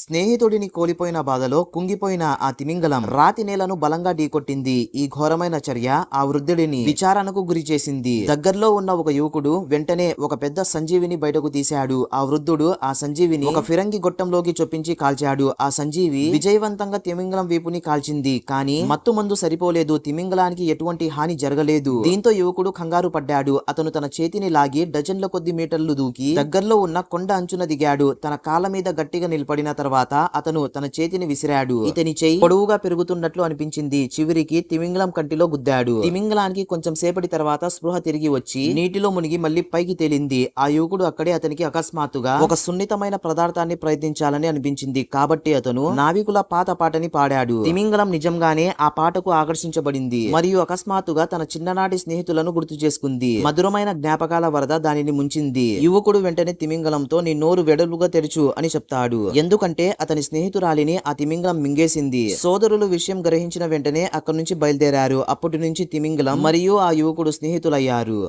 స్నేహితుడిని కోల్పోయిన బాధలో కుంగిపోయిన ఆ తిమింగలం రాతి నేలను బలంగా ఢీకొట్టింది. ఈ ఘోరమైన చర్య ఆ వృద్ధుడిని విచారణకు గురి చేసింది. దగ్గరలో ఉన్న ఒక యువకుడు వెంటనే ఒక పెద్ద సంజీవిని బయటకు తీశాడు. ఆ వృద్ధుడు ఆ సంజీవిని ఒక ఫిరంగి గొట్టంలోకి చొప్పించి కాల్చాడు. ఆ సంజీవి విజయవంతంగా తిమింగలం వీపుని కాల్చింది. కానీ మత్తు మందు సరిపోలేదు. తిమింగలానికి ఎటువంటి హాని జరగలేదు. దీంతో యువకుడు కంగారు పడ్డాడు. అతను తన చేతిని లాగి డజన్ల కొద్ది మీటర్లు దూకి దగ్గరలో ఉన్న కొండ అంచున దిగాడు. తన కాళ్ళ మీద గట్టిగా నిలబడిన తర్వాత అతను తన చేతిని విసిరాడు. ఇతని చెయ్యి పొడవుగా పెరుగుతున్నట్లు అనిపించింది. చివరికి తిమింగలం కంటిలో గుద్దాడు. తిమింగలానికి కొంచెం సేపటి తర్వాత స్పృహ తిరిగి వచ్చి నీటిలో మునిగి మళ్ళీ పైకి తేలింది. ఆ యువకుడు అక్కడే అతనికి అకస్మాత్తుగా ఒక సున్నితమైన పదార్థాన్ని ప్రయత్నించాలని అనిపించింది. కాబట్టి అతను నావికుల పాత పాటని పాడాడు. తిమింగలం నిజంగానే ఆ పాటకు ఆకర్షించబడింది మరియు అకస్మాత్తుగా తన చిన్ననాటి స్నేహితులను గుర్తు చేసుకుంది. మధురమైన జ్ఞాపకాల వరద దానిని ముంచింది. యువకుడు వెంటనే తిమింగలంతో నీ నోరు వెడలుగా తెరుచు అని చెప్తాడు. ఎందుకంటే అతని స్నేహితురాలిని ఆ తిమింగలం మింగేసింది. సోదరులు విషయం గ్రహించిన వెంటనే అక్కడి నుంచి బయలుదేరారు. అప్పటి నుంచి తిమింగలం మరియు ఆ యువకుడు స్నేహితులయ్యారు.